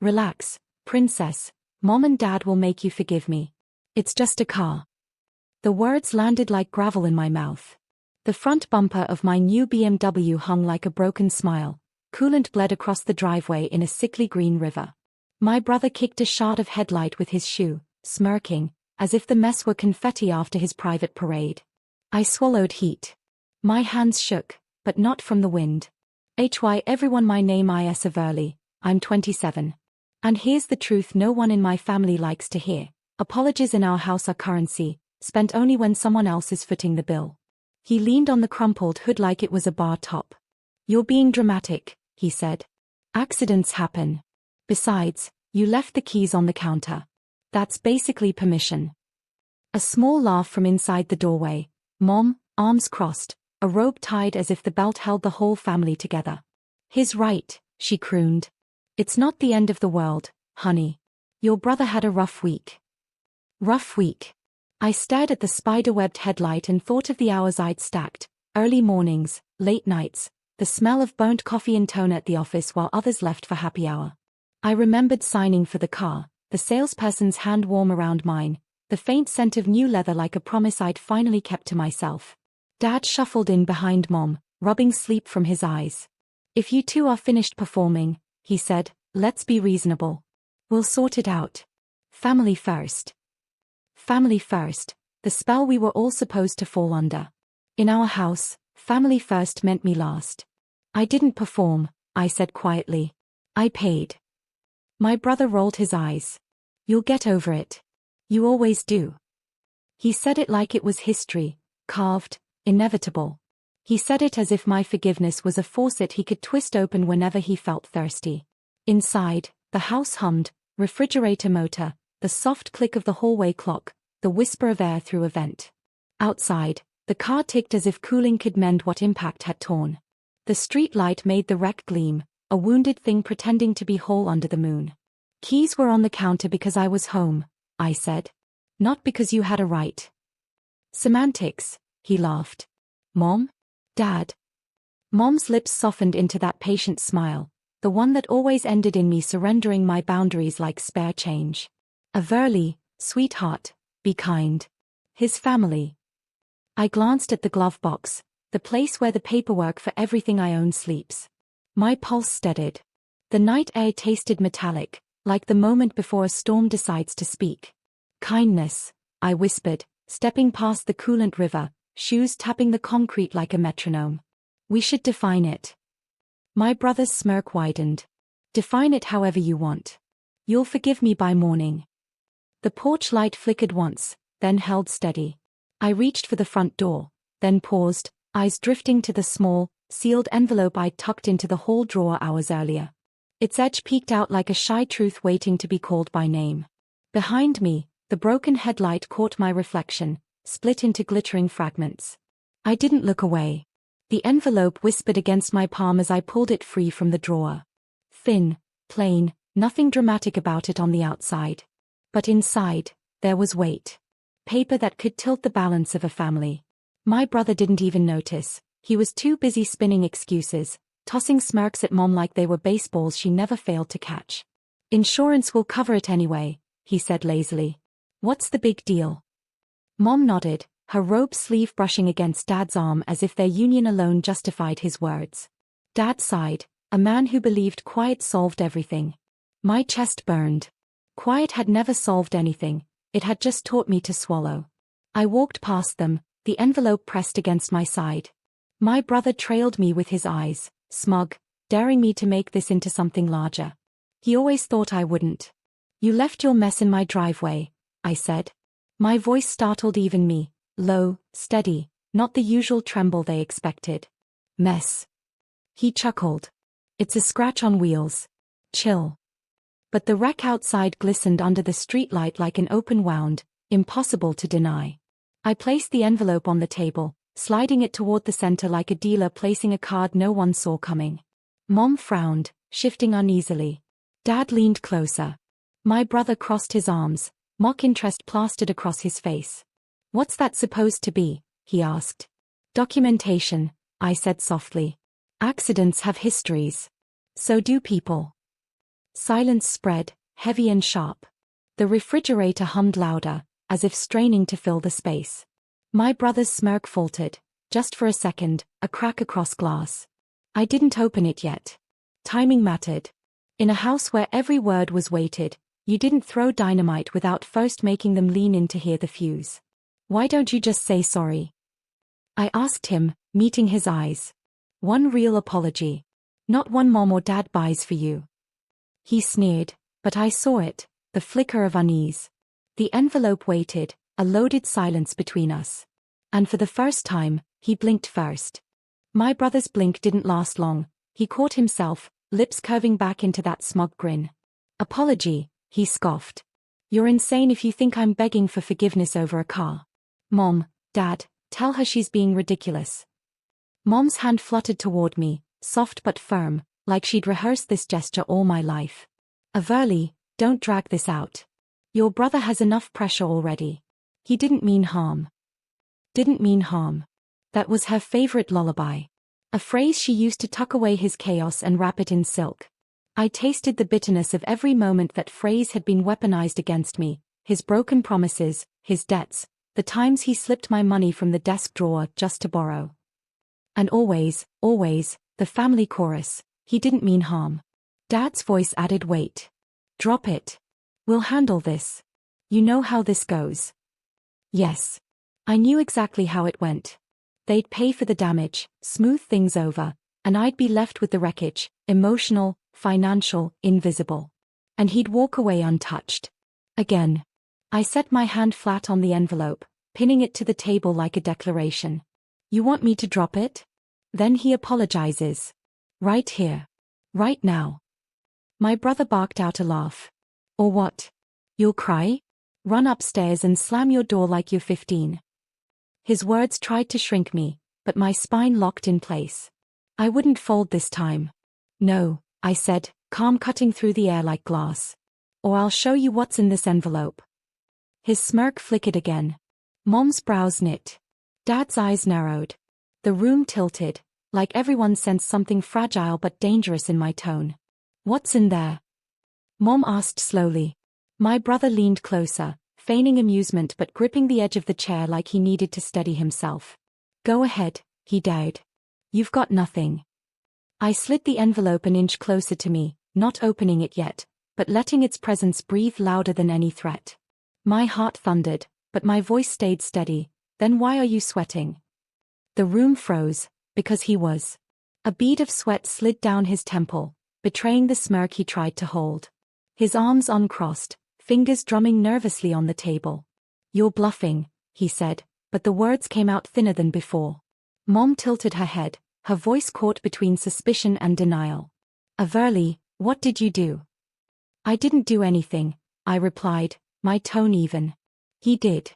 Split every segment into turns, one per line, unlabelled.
Relax, princess. Mom and Dad will make you forgive me. It's just a car. The words landed like gravel in my mouth. The front bumper of my new BMW hung like a broken smile. Coolant bled across the driveway in a sickly green river. My brother kicked a shard of headlight with his shoe, smirking, as if the mess were confetti after his private parade. I swallowed heat. My hands shook, but not from the wind. Everyone, my name is Everly. I'm 27. And here's the truth no one in my family likes to hear. Apologies in our house are currency, spent only when someone else is footing the bill. He leaned on the crumpled hood like it was a bar top. You're being dramatic, he said. Accidents happen. Besides, you left the keys on the counter. That's basically permission. A small laugh from inside the doorway. Mom, arms crossed, a robe tied as if the belt held the whole family together. He's right, she crooned. It's not the end of the world, honey. Your brother had a rough week. Rough week. I stared at the spider-webbed headlight and thought of the hours I'd stacked, early mornings, late nights, the smell of burnt coffee and toner at the office while others left for happy hour. I remembered signing for the car, the salesperson's hand warm around mine, the faint scent of new leather like a promise I'd finally kept to myself. Dad shuffled in behind Mom, rubbing sleep from his eyes. If you two are finished performing, he said, let's be reasonable. We'll sort it out. Family first. Family first, the spell we were all supposed to fall under. In our house, family first meant me last. I didn't perform, I said quietly. I paid. My brother rolled his eyes. You'll get over it. You always do. He said it like it was history, carved, inevitable. He said it as if my forgiveness was a faucet he could twist open whenever he felt thirsty. Inside, the house hummed, refrigerator motor, the soft click of the hallway clock, the whisper of air through a vent. Outside, the car ticked as if cooling could mend what impact had torn. The street light made the wreck gleam, a wounded thing pretending to be whole under the moon. Keys were on the counter because I was home, I said. Not because you had a right. Semantics, he laughed. Mom? Dad? Mom's lips softened into that patient smile, the one that always ended in me surrendering my boundaries like spare change. Everly, sweetheart, be kind. His family. I glanced at the glove box, the place where the paperwork for everything I own sleeps. My pulse steadied. The night air tasted metallic, like the moment before a storm decides to speak. Kindness, I whispered, stepping past the coolant river, shoes tapping the concrete like a metronome. We should define it. My brother's smirk widened. Define it however you want. You'll forgive me by morning. The porch light flickered once, then held steady. I reached for the front door, then paused, eyes drifting to the small, sealed envelope I'd tucked into the hall drawer hours earlier. Its edge peeked out like a shy truth waiting to be called by name. Behind me, the broken headlight caught my reflection, split into glittering fragments. I didn't look away. The envelope whispered against my palm as I pulled it free from the drawer. Thin, plain, nothing dramatic about it on the outside. But inside, there was weight. Paper that could tilt the balance of a family. My brother didn't even notice. He was too busy spinning excuses, tossing smirks at Mom like they were baseballs she never failed to catch. Insurance will cover it anyway, he said lazily. What's the big deal? Mom nodded, her robe sleeve brushing against Dad's arm as if their union alone justified his words. Dad sighed, a man who believed quiet solved everything. My chest burned. Quiet had never solved anything, it had just taught me to swallow. I walked past them, the envelope pressed against my side. My brother trailed me with his eyes, smug, daring me to make this into something larger. He always thought I wouldn't. You left your mess in my driveway, I said. My voice startled even me, low, steady, not the usual tremble they expected. Mess. He chuckled. It's a scratch on wheels. Chill. But the wreck outside glistened under the streetlight like an open wound, impossible to deny. I placed the envelope on the table, sliding it toward the center like a dealer placing a card no one saw coming. Mom frowned, shifting uneasily. Dad leaned closer. My brother crossed his arms, mock interest plastered across his face. What's that supposed to be? He asked. Documentation, I said softly. Accidents have histories. So do people. Silence spread, heavy and sharp. The refrigerator hummed louder, as if straining to fill the space. My brother's smirk faltered, just for a second, a crack across glass. I didn't open it yet. Timing mattered. In a house where every word was weighted, you didn't throw dynamite without first making them lean in to hear the fuse. Why don't you just say sorry? I asked him, meeting his eyes. One real apology. Not one mom or dad buys for you. He sneered, but I saw it, the flicker of unease. The envelope waited, a loaded silence between us. And for the first time, he blinked first. My brother's blink didn't last long. He caught himself, lips curving back into that smug grin. Apology, he scoffed. You're insane if you think I'm begging for forgiveness over a car. Mom, Dad, tell her she's being ridiculous. Mom's hand fluttered toward me, soft but firm, like she'd rehearsed this gesture all my life. Averly, don't drag this out. Your brother has enough pressure already. He didn't mean harm. Didn't mean harm. That was her favorite lullaby. A phrase she used to tuck away his chaos and wrap it in silk. I tasted the bitterness of every moment that phrase had been weaponized against me, his broken promises, his debts, the times he slipped my money from the desk drawer just to borrow. And always, the family chorus, he didn't mean harm. Dad's voice added weight. Drop it. We'll handle this. You know how this goes. Yes. I knew exactly how it went. They'd pay for the damage, smooth things over, and I'd be left with the wreckage, emotional, financial, invisible. And he'd walk away untouched. Again. I set my hand flat on the envelope, pinning it to the table like a declaration. You want me to drop it? Then he apologizes. Right here. Right now. My brother barked out a laugh. Or what? You'll cry? Run upstairs and slam your door like you're 15. His words tried to shrink me, but my spine locked in place. I wouldn't fold this time. No, I said, calm cutting through the air like glass. Or I'll show you what's in this envelope. His smirk flickered again. Mom's brows knit. Dad's eyes narrowed. The room tilted, like everyone sensed something fragile but dangerous in my tone. What's in there? Mom asked slowly. My brother leaned closer, feigning amusement but gripping the edge of the chair like he needed to steady himself. Go ahead, he dared. You've got nothing. I slid the envelope an inch closer to me, not opening it yet, but letting its presence breathe louder than any threat. My heart thundered, but my voice stayed steady. Then why are you sweating? The room froze, because he was. A bead of sweat slid down his temple, betraying the smirk he tried to hold. His arms uncrossed, fingers drumming nervously on the table. You're bluffing, he said, but the words came out thinner than before. Mom tilted her head, her voice caught between suspicion and denial. Averly, what did you do? I didn't do anything, I replied, my tone even. He did.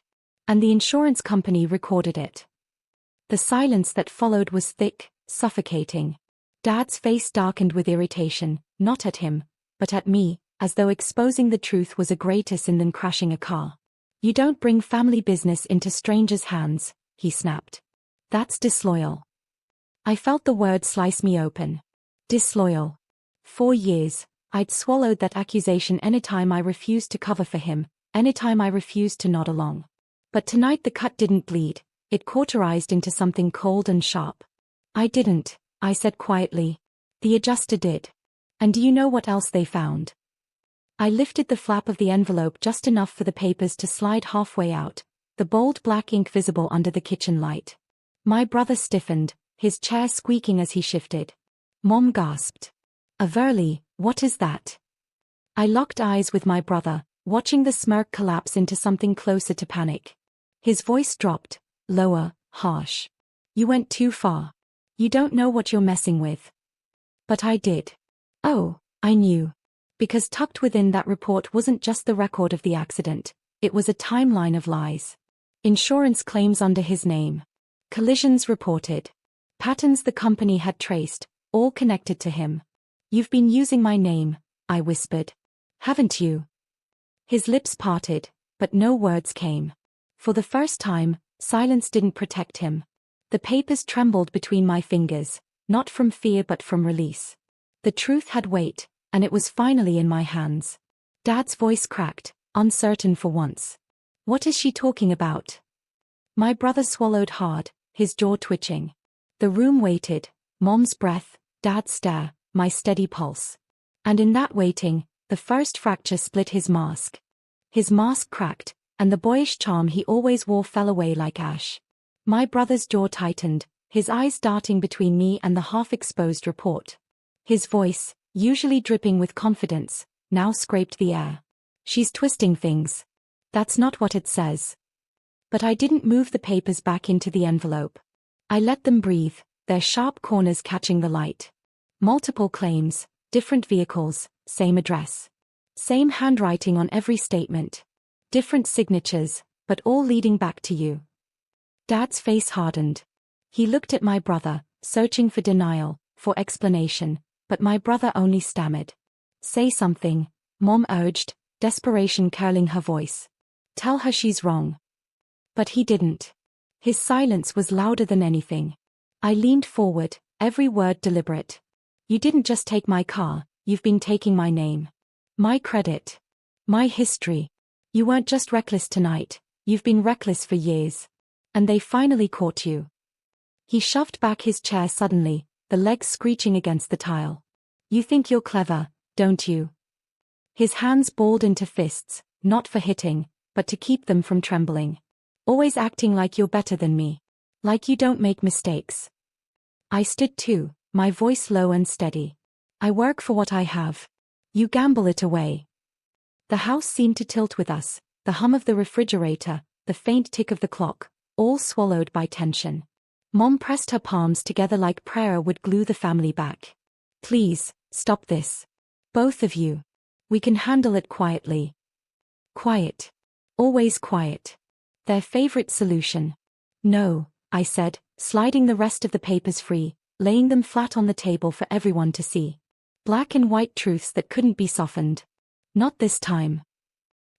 And the insurance company recorded it. The silence that followed was thick, suffocating. Dad's face darkened with irritation, not at him, but at me, as though exposing the truth was a greater sin than crashing a car. You don't bring family business into strangers' hands, he snapped. That's disloyal. I felt the word slice me open. Disloyal. 4 years, I'd swallowed that accusation anytime I refused to cover for him, anytime I refused to nod along. But tonight the cut didn't bleed, it cauterized into something cold and sharp. I didn't, I said quietly. The adjuster did. And do you know what else they found? I lifted the flap of the envelope just enough for the papers to slide halfway out, the bold black ink visible under the kitchen light. My brother stiffened, his chair squeaking as he shifted. Mom gasped. Averly, what is that? I locked eyes with my brother, watching the smirk collapse into something closer to panic. His voice dropped, lower, harsh. You went too far. You don't know what you're messing with. But I did. Oh, I knew. Because tucked within that report wasn't just the record of the accident, it was a timeline of lies. Insurance claims under his name. Collisions reported. Patterns the company had traced, all connected to him. You've been using my name, I whispered. Haven't you? His lips parted, but no words came. For the first time, silence didn't protect him. The papers trembled between my fingers, not from fear but from release. The truth had weight, and it was finally in my hands. Dad's voice cracked, uncertain for once. What is she talking about? My brother swallowed hard, his jaw twitching. The room waited, Mom's breath, Dad's stare, my steady pulse. And in that waiting, the first fracture split his mask. His mask cracked, and the boyish charm he always wore fell away like ash. My brother's jaw tightened, his eyes darting between me and the half-exposed report. His voice, usually dripping with confidence, now scraped the air. She's twisting things. That's not what it says. But I didn't move the papers back into the envelope. I let them breathe, their sharp corners catching the light. Multiple claims, different vehicles, same address. Same handwriting on every statement. Different signatures, but all leading back to you. Dad's face hardened. He looked at my brother, searching for denial, for explanation, but my brother only stammered. Say something, Mom urged, desperation curling her voice. Tell her she's wrong. But he didn't. His silence was louder than anything. I leaned forward, every word deliberate. You didn't just take my car, you've been taking my name. My credit. My history. You weren't just reckless tonight, you've been reckless for years. And they finally caught you. He shoved back his chair suddenly, the legs screeching against the tile. You think you're clever, don't you? His hands balled into fists, not for hitting, but to keep them from trembling. Always acting like you're better than me. Like you don't make mistakes. I stood too, my voice low and steady. I work for what I have. You gamble it away. The house seemed to tilt with us, the hum of the refrigerator, the faint tick of the clock, all swallowed by tension. Mom pressed her palms together like prayer would glue the family back. Please, stop this. Both of you. We can handle it quietly. Quiet. Always quiet. Their favorite solution. No, I said, sliding the rest of the papers free, laying them flat on the table for everyone to see. Black and white truths that couldn't be softened. Not this time.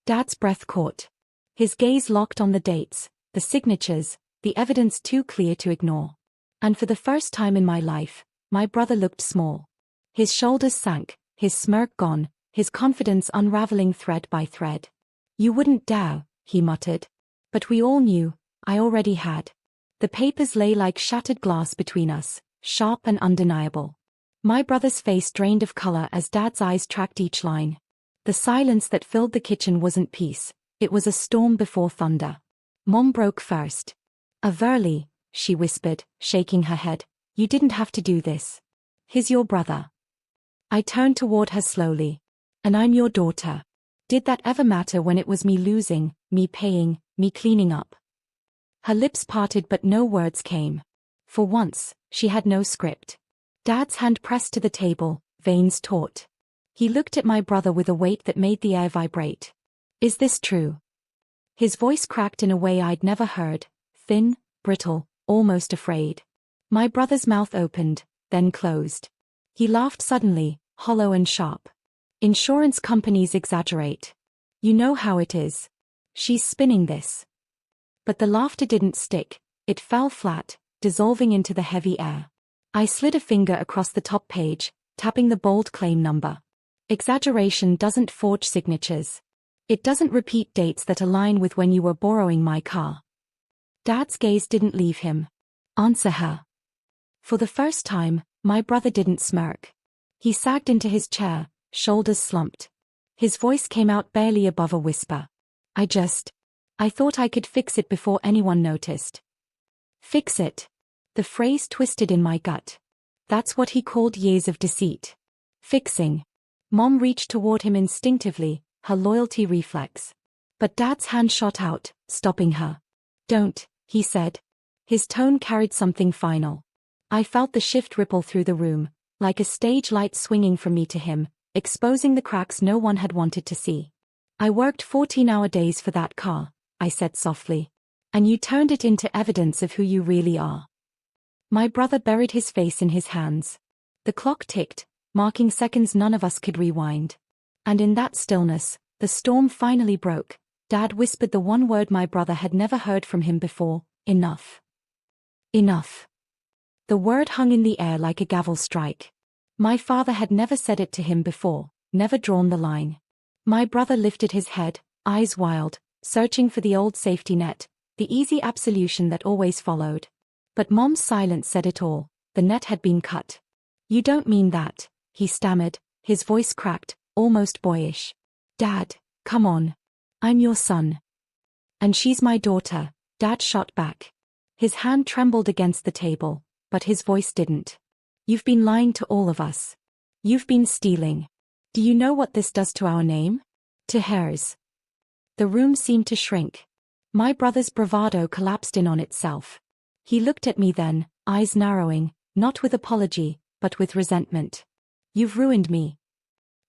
Dad's breath caught. His gaze locked on the dates, the signatures, the evidence too clear to ignore. And for the first time in my life, my brother looked small. His shoulders sank, his smirk gone, his confidence unraveling thread by thread. You wouldn't dare, he muttered. But we all knew, I already had. The papers lay like shattered glass between us, sharp and undeniable. My brother's face drained of color as Dad's eyes tracked each line. The silence that filled the kitchen wasn't peace, it was a storm before thunder. Mom broke first. Averly, she whispered, shaking her head, you didn't have to do this. He's your brother. I turned toward her slowly. And I'm your daughter. Did that ever matter when it was me losing, me paying, me cleaning up? Her lips parted but no words came. For once, she had no script. Dad's hand pressed to the table, veins taut. He looked at my brother with a weight that made the air vibrate. Is this true? His voice cracked in a way I'd never heard, thin, brittle, almost afraid. My brother's mouth opened, then closed. He laughed suddenly, hollow and sharp. Insurance companies exaggerate. You know how it is. She's spinning this. But the laughter didn't stick, it fell flat, dissolving into the heavy air. I slid a finger across the top page, tapping the bold claim number. Exaggeration doesn't forge signatures. It doesn't repeat dates that align with when you were borrowing my car. Dad's gaze didn't leave him. Answer her. For the first time, my brother didn't smirk. He sagged into his chair, shoulders slumped. His voice came out barely above a whisper. I thought I could fix it before anyone noticed. Fix it. The phrase twisted in my gut. That's what he called years of deceit. Fixing. Mom reached toward him instinctively, her loyalty reflex. But Dad's hand shot out, stopping her. Don't, he said. His tone carried something final. I felt the shift ripple through the room, like a stage light swinging from me to him, exposing the cracks no one had wanted to see. I worked 14-hour days for that car, I said softly. And you turned it into evidence of who you really are. My brother buried his face in his hands. The clock ticked, marking seconds none of us could rewind. And in that stillness, the storm finally broke. Dad whispered the one word my brother had never heard from him before, enough. Enough. The word hung in the air like a gavel strike. My father had never said it to him before, never drawn the line. My brother lifted his head, eyes wild, searching for the old safety net, the easy absolution that always followed. But Mom's silence said it all. The net had been cut. "You don't mean that," he stammered, his voice cracked, almost boyish. "Dad, come on. I'm your son. And she's my daughter," Dad shot back. His hand trembled against the table, but his voice didn't. "You've been lying to all of us. You've been stealing. Do you know what this does to our name? To hers?" The room seemed to shrink. My brother's bravado collapsed in on itself. He looked at me then, eyes narrowing, not with apology, but with resentment. "You've ruined me."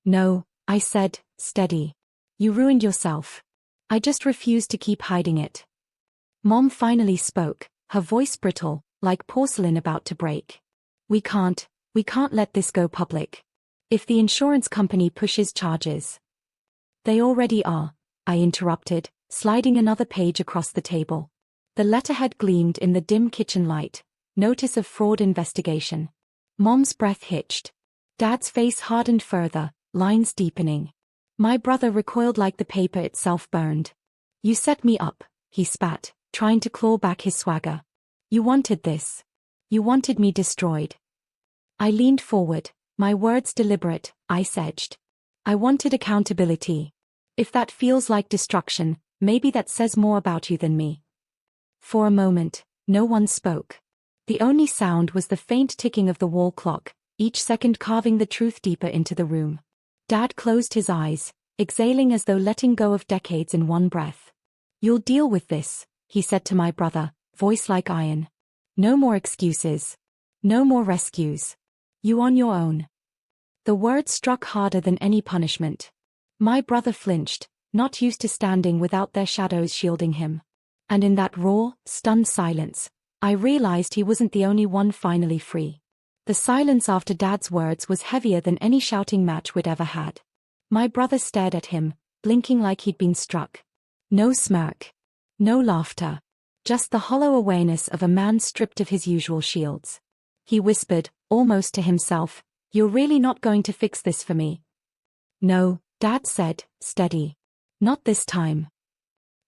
"No," I said, steady. "You ruined yourself. I just refused to keep hiding it." Mom finally spoke, her voice brittle, like porcelain about to break. We can't let this go public. If the insurance company pushes charges." "They already are," I interrupted, sliding another page across the table. The letterhead gleamed in the dim kitchen light. Notice of fraud investigation. Mom's breath hitched. Dad's face hardened further, lines deepening. My brother recoiled like the paper itself burned. "You set me up," he spat, trying to claw back his swagger. "You wanted this. You wanted me destroyed." I leaned forward, my words deliberate, ice-edged. "I wanted accountability. If that feels like destruction, maybe that says more about you than me." For a moment, no one spoke. The only sound was the faint ticking of the wall clock, each second carving the truth deeper into the room. Dad closed his eyes, exhaling as though letting go of decades in one breath. "You'll deal with this," he said to my brother, voice like iron. "No more excuses. No more rescues. You on your own." The words struck harder than any punishment. My brother flinched, not used to standing without their shadows shielding him. And in that raw, stunned silence, I realized he wasn't the only one finally free. The silence after Dad's words was heavier than any shouting match we'd ever had. My brother stared at him, blinking like he'd been struck. No smirk. No laughter. Just the hollow awareness of a man stripped of his usual shields. He whispered, almost to himself, "You're really not going to fix this for me?" "No," Dad said, steady. "Not this time."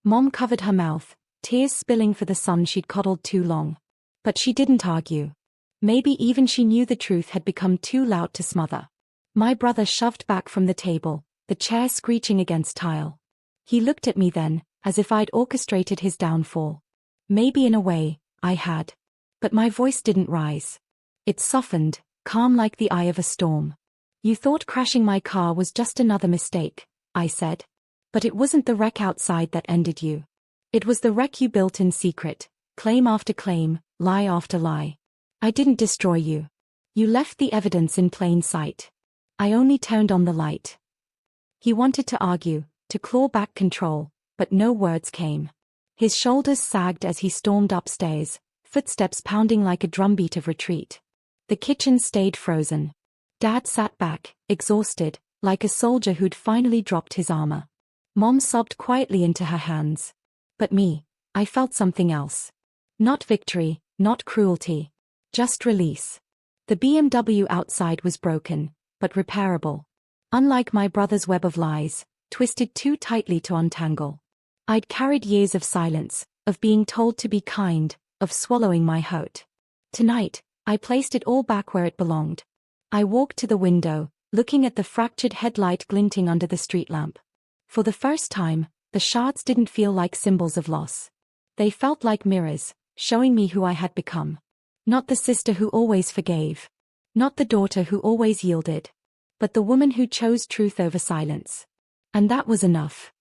Mom covered her mouth, tears spilling for the son she'd coddled too long. But she didn't argue. Maybe even she knew the truth had become too loud to smother. My brother shoved back from the table, the chair screeching against tile. He looked at me then, as if I'd orchestrated his downfall. Maybe in a way, I had. But my voice didn't rise. It softened, calm like the eye of a storm. "You thought crashing my car was just another mistake," I said. "But it wasn't the wreck outside that ended you. It was the wreck you built in secret, claim after claim, lie after lie. I didn't destroy you. You left the evidence in plain sight. I only turned on the light." He wanted to argue, to claw back control, but no words came. His shoulders sagged as he stormed upstairs, footsteps pounding like a drumbeat of retreat. The kitchen stayed frozen. Dad sat back, exhausted, like a soldier who'd finally dropped his armor. Mom sobbed quietly into her hands. But me, I felt something else. Not victory, not cruelty. Just release. The BMW outside was broken, but repairable. Unlike my brother's web of lies, twisted too tightly to untangle. I'd carried years of silence, of being told to be kind, of swallowing my hurt. Tonight, I placed it all back where it belonged. I walked to the window, looking at the fractured headlight glinting under the street lamp. For the first time, the shards didn't feel like symbols of loss. They felt like mirrors, showing me who I had become. Not the sister who always forgave. Not the daughter who always yielded. But the woman who chose truth over silence. And that was enough.